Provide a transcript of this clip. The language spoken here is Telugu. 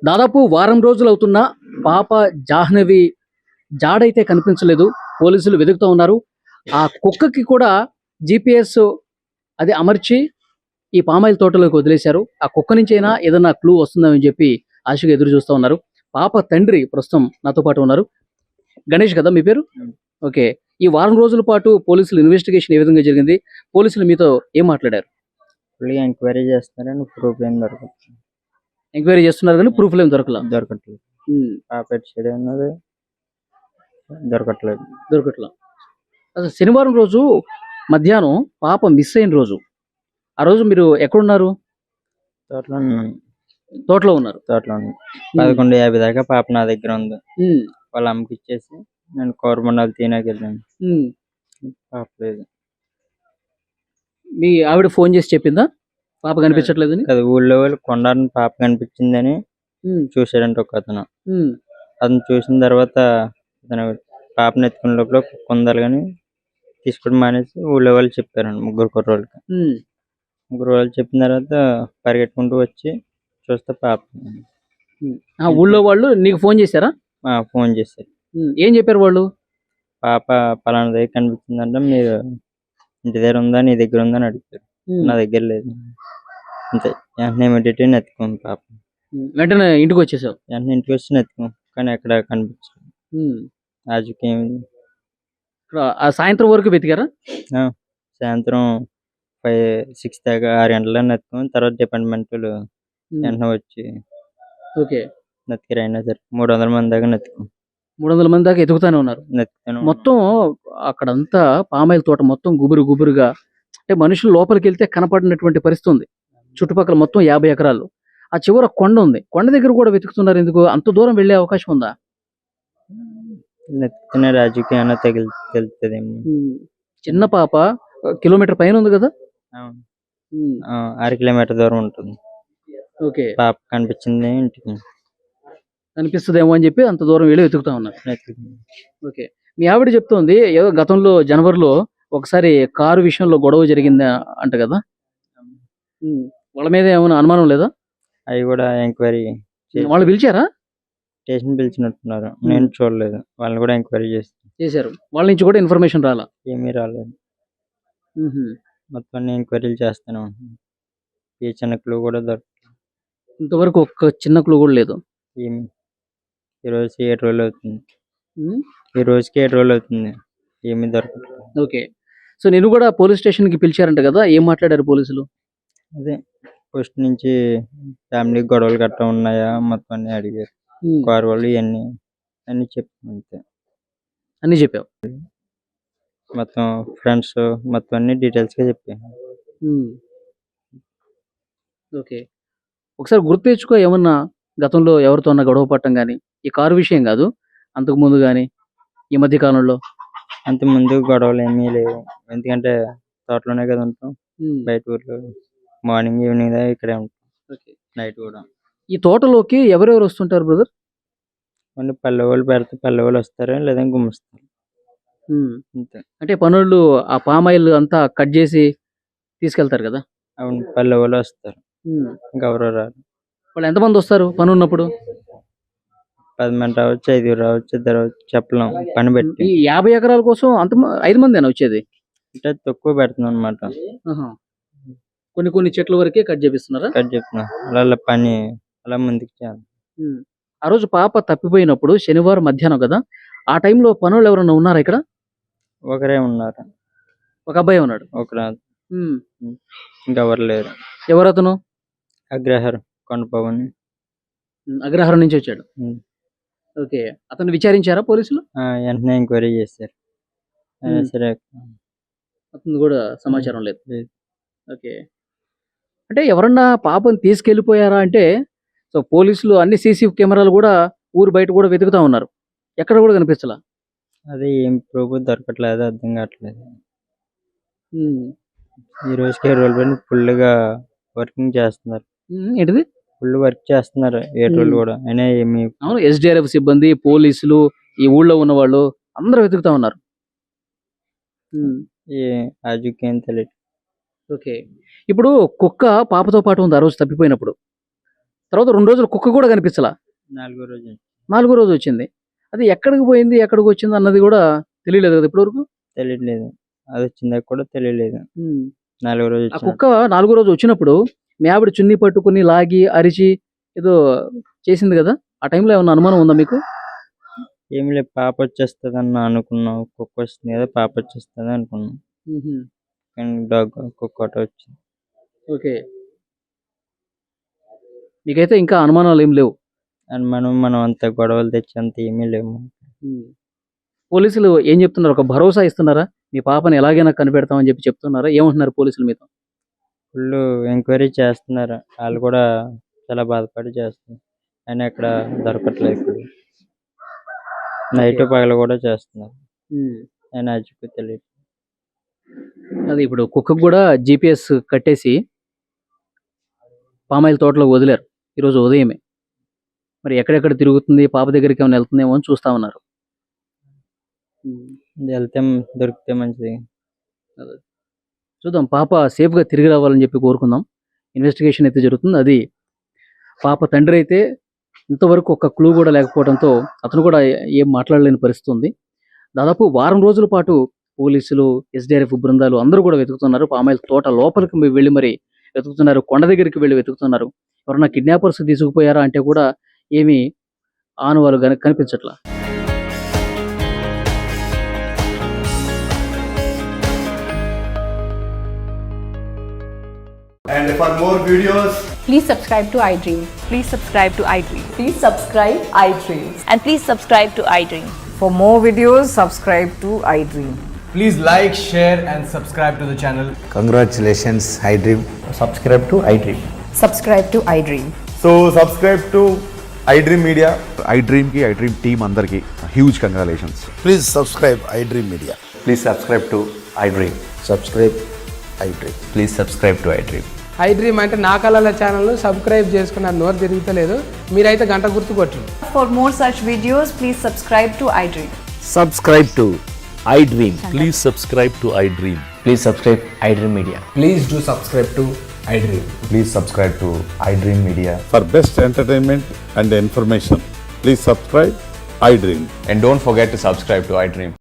దాదాపు వారం రోజులు అవుతున్నా పాప జాహ్నవి జాడైతే కనిపించలేదు. పోలీసులు వెతుకుతూ ఉన్నారు. ఆ కుక్కకి కూడా GPS అది అమర్చి ఈ పామాయిల్ తోటలోకి వదిలేశారు. ఆ కుక్క నుంచైనా ఏదైనా క్లూ వస్తుందని చెప్పి ఆశగా ఎదురు చూస్తూ ఉన్నారు. పాప తండ్రి ప్రస్తుతం నాతో పాటు ఉన్నారు. గణేష్ కదా మీ పేరు? ఓకే. ఈ వారం రోజుల పాటు పోలీసులు ఇన్వెస్టిగేషన్ ఏ విధంగా జరిగింది? పోలీసులు మీతో ఏం మాట్లాడారు? ఎంక్వైరీ చేస్తున్నారని ప్రూఫ్ ఏం దొరకట్లేదు. ఎంక్వైరీ చేస్తున్నారు కానీ ప్రూఫ్లు ఏం దొరకట్లేదు. పాప ఎటు సైడ్ ఉన్నది దొరకట్లేదు. అసలు శనివారం రోజు మధ్యాహ్నం పాప మిస్ అయిన రోజు, ఆ రోజు మీరు ఎక్కడున్నారు? తోటలో ఉన్నాను. తోటలో ఉన్నారు. 11:50 దాకా పాప నా దగ్గర ఉంది. వాళ్ళ అమ్మకి ఇచ్చేసి నేను కోరమండలు తీనాకి వెళ్ళాను. పాప లేదు. మీ ఆవిడ ఫోన్ చేసి చెప్పిందా పాప కనిపించట్లేదని? అది ఊళ్ళో వాళ్ళు కొండని పాప కనిపించిందని చూసాడంట ఒక అతను. అతను చూసిన తర్వాత అతను పాపను ఎత్తుకునే లోపల కుక్క ఉండాలి కానీ తీసుకోవడం మానేసి ఊళ్ళో వాళ్ళు చెప్పారండి. ముగ్గురు వాళ్ళు చెప్పిన తర్వాత పరిగెట్టుకుంటూ వచ్చి చూస్తే పాప. ఊళ్ళో వాళ్ళు నీకు ఫోన్ చేశారా? ఫోన్ చేశారు. ఏం చెప్పారు వాళ్ళు? పాప పలానా దగ్గర కనిపించిందంటే మీరు ఇంటి దగ్గర ఉందా, నీ దగ్గర ఉందా అని అడుగుతారు. నా దగ్గర లేదు అంతే. వెంటనే ఇమీడియట్గా ఎత్తుకోండి పాప. వెంటనే ఇంటికి వచ్చేసావు? వెంటనే ఇంటికి వచ్చి ఎత్తుకోం కానీ ఎక్కడ కనిపించదు. రాజకీయం సాయంత్రం వరకు వెతికారా? సాయంత్రం 6 దాకా 6 గంటల ఎత్తుకుని తర్వాత డిపార్ట్మెంట్ వెంటనే వచ్చి నెత్తికి అయినా సరే 300 మంది దాకా 300 మంది దాకా ఎతుకుతానే ఉన్నారు. మొత్తం అక్కడంతా పామాయిల్ తోట మొత్తం గుబురుగా, అంటే మనుషులు లోపలికి వెళ్తే కనపడినటువంటి పరిస్థితి ఉంది. చుట్టుపక్కల మొత్తం 50 ఎకరాలు. ఆ చివర కొండ ఉంది. కొండ దగ్గర కూడా వెతుకుతున్నారు. ఎందుకు అంత దూరం వెళ్ళే అవకాశం ఉందా? నెత్తిన రాజకీయాన్ని తెలుస్తుందేమో. చిన్న పాప కిలోమీటర్ పైన ఉంది కదా? 6 కిలోమీటర్ దూరం ఉంటుంది. పాప కనిపించింది ఇంటికి కనిపిస్తుందేమో అని చెప్పి అంత దూరం వెళ్ళి వెతుకుతా ఉన్నారు. మీ ఆవిడ చెప్తోంది ఏదో గతంలో జనవరిలో ఒకసారి కారు విషయంలో గొడవ జరిగింది అంట కదా? వాళ్ళ మీద ఏమైనా అనుమానం లేదా? అవి కూడా ఎంక్వైరీ వాళ్ళు పిలిచారా? స్టేషన్ పిలిచినట్టున్నారు. నేను చూడలేదు. వాళ్ళని కూడా ఎంక్వైరీ చేశారు. వాళ్ళ నుంచి కూడా ఇన్ఫర్మేషన్ ఏమీ రాలేదు. మొత్తం ఎంక్వైరీలు చేస్తాను. ఏ చిన్న క్లూ కూడా దొరకలేదు. ఇంతవరకు ఒక్క చిన్న క్లూ కూడా లేదు. ఈ రోజుకి 7 రోజులు అవుతుంది. ఏమీ దొరకలేదు. సో నేను కూడా పోలీస్ స్టేషన్ కి పిలిచారంట కదా? ఏం మాట్లాడారు పోలీసులు? అదే ఫస్ట్ నుంచి ఫ్యామిలీ గొడవలు గట్రా ఉన్నాయా మొత్తం అన్ని అడిగారు. కారు వాళ్ళు అన్ని చెప్పాను. అన్ని చెప్పావు? మొత్తం ఫ్రెండ్స్ మొత్తం అన్ని డీటెయిల్స్ గా చెప్పాను. ఒకసారి గుర్తు తెచ్చుకో, ఏమన్నా గతంలో ఎవరితో గొడవ పట్టం గానీ, ఈ కారు విషయం కాదు, అంతకు ముందు గానీ ఈ మధ్య కాలంలో? అంత ముందు గొడవలు ఏమీ లేవు. ఎందుకంటే తోటలోనే కదా ఉంటాం. బయట ఊర్లో మార్నింగ్ ఈవినింగ్ దాకా ఇక్కడే ఉంటాం. నైట్ కూడా. ఈ తోటలోకి ఎవరెవరు వస్తుంటారు బ్రదర్? పల్లె వాళ్ళు పెడితే పల్లె వాళ్ళు వస్తారు, లేదా గుమ్మిస్తారు. అంటే పనులు ఆ పామాయిల్ అంతా కట్ చేసి తీసుకెళ్తారు కదా? అవును, పల్లె వాళ్ళు వస్తారు. ఎవరో రారు. వాళ్ళు ఎంతమంది వస్తారు పని ఉన్నప్పుడు? 10 మంది రావచ్చు, 5 రావచ్చు, 2 రావచ్చు, చెప్పలేం. పని పెట్టి 50 ఎకరాల కోసం అంత 5 మందేనా వచ్చేది? అంటే తక్కువ పెడుతున్నాం అనమాట. కొన్ని చెట్ల వరకే కట్ చేపిస్తున్నారా? అలా పని అలా ముందుకు చేయాలి. ఆ రోజు పాప తప్పిపోయినప్పుడు శనివారం మధ్యాహ్నం కదా, ఆ టైంలో పనులు ఎవరన్నా ఉన్నారా ఇక్కడ? ఒకరే ఉన్నారు. ఒక అబ్బాయి ఉన్నాడు. ఉమ్. ఇంకెవరు లేరు. ఎవరు అతను? అగ్రహారం కొండపవన్. అగ్రహారం నుంచి వచ్చాడు. ఓకే, అతను విచారించారా పోలీసులు? వెంటనే ఎంక్వైరీ చేశారు. అయినా సరే అతను కూడా సమాచారం లేదు. లేదు. ఓకే, అంటే ఎవరన్నా పాపని తీసుకెళ్లిపోయారా అంటే, సో పోలీసులు అన్ని సీసీ కెమెరాలు కూడా ఊరు బయట కూడా వెతుకుతా ఉన్నారు, ఎక్కడ కూడా కనిపించలా. అది ఏం ప్రూఫ్ దొరకట్లేదు, అర్థం కావట్లేదు. ఉమ్. ఈ రోజుకి 7 రోజులు ఫుల్గా వర్కింగ్ చేస్తున్నారు. ఏంటిది? ఫుల్ వర్క్ చేస్తున్నారు 7 రోజులు కూడా. అయినా ఏమి అవును, ఎస్డిఆర్ఎఫ్ సిబ్బంది, పోలీసులు, ఈ ఊళ్ళో ఉన్న వాళ్ళు అందరూ వెతుకుతా ఉన్నారు. ఆజుకేం తెలియదు. ఓకే, ఇప్పుడు కుక్క పాపతో పాటు ఉంది ఆ రోజు తప్పిపోయినప్పుడు. తర్వాత 2 రోజులు కుక్క కూడా కనిపించలా. 4వ రోజు 4వ రోజు వచ్చింది. అది ఎక్కడికి పోయింది, ఎక్కడికి వచ్చింది అన్నది కూడా తెలియలేదు కదా ఇప్పటి వరకు. తెలియట్లేదు. అది వచ్చిందా కూడా తెలియలేదు. 4వ రోజు ఆ కుక్క 4వ రోజు వచ్చినప్పుడు మీ ఆవిడ చున్నీ పట్టుకుని లాగి అరిచి ఏదో చేసింది కదా, ఆ టైంలో ఏమన్నా అనుమానం ఉందా మీకు? ఏమి లేదు, పాప వచ్చేస్తుంది అన్న అనుకున్నాం. కుక్క వస్తుంది కదా, పాప వచ్చేస్తుంది అనుకున్నాం. కానీ కుక్క ఒకటి వచ్చింది. ఓకే, మీకైతే ఇంకా అనుమానాలు ఏం లేవు? మనం అంత గొడవలు తెచ్చేంత ఏమీ లేవు. పోలీసులు ఏం చెప్తున్నారు? ఒక భరోసా ఇస్తున్నారా? మీ పాపని ఎలాగైనా కనిపెడతామని చెప్పి చెప్తున్నారా? ఏమంటున్నారు పోలీసులు మీతో? ఫుల్ ఎంక్వైరీ చేస్తున్నారు. వాళ్ళు కూడా చాలా బాధపడి చేస్తున్నారు. అయినా ఇక్కడ దొరకట్లేదు. ఇక్కడ నైట్ పగలు కూడా చేస్తున్నారు. అయినా అజ్జుకు తెలియదు. అది ఇప్పుడు కుక్కకు కూడా GPS కట్టేసి పామాయిల్ తోటలో వదిలారు ఈరోజు ఉదయమే. మరి ఎక్కడెక్కడ తిరుగుతుంది, పాప దగ్గరికి ఏమైనా వెళ్తుందేమో అని చూస్తా ఉన్నారు. వెళ్తే దొరికితే మంచిది. చూద్దాం, పాప సేఫ్గా తిరిగి రావాలని చెప్పి కోరుకుందాం. ఇన్వెస్టిగేషన్ అయితే జరుగుతుంది. అది పాప తండ్రి అయితే ఇంతవరకు ఒక క్లూ కూడా లేకపోవడంతో అతను కూడా ఏం మాట్లాడలేని పరిస్థితి ఉంది. దాదాపు వారం రోజుల పాటు పోలీసులు, ఎస్డిఆర్ఎఫ్ బృందాలు అందరూ కూడా వెతుకుతున్నారు. పామాయిల్ తోట లోపలికి వెళ్ళి మరి వెతుకుతున్నారు, కొండ దగ్గరికి వెళ్ళి వెతుకుతున్నారు. ఎవరన్నా కిడ్నాపర్స్ తీసుకుపోయారా అంటే కూడా ఏమీ ఆనవాలు కనిపించట్లా. And for more videos, please subscribe to iDream. Please subscribe to iDream. Please subscribe iDream. And please subscribe to iDream. For more videos, subscribe to iDream. please like, share and subscribe to the channel. Congratulations, iDream. Subscribe to iDream. Subscribe to iDream. So subscribe to iDream Media. iDream ki iDream team అందరికి huge congratulations. Please subscribe iDream Media. Please subscribe to iDream. Subscribe iDream. Please subscribe to iDream. iDream అంటే నా కళల ఛానల్ సబ్స్క్రైబ్ చేసుకున్న నోరు తిరుగుతలేదు, మీరైతే గంట గుర్తు కొట్టండి. For more such videos, please subscribe to iDream. Subscribe to iDream. Please subscribe to iDream. Please subscribe iDream Media. Please do subscribe to iDream. Please subscribe to iDream Media. For best entertainment and information, please subscribe iDream. And don't forget to subscribe to iDream.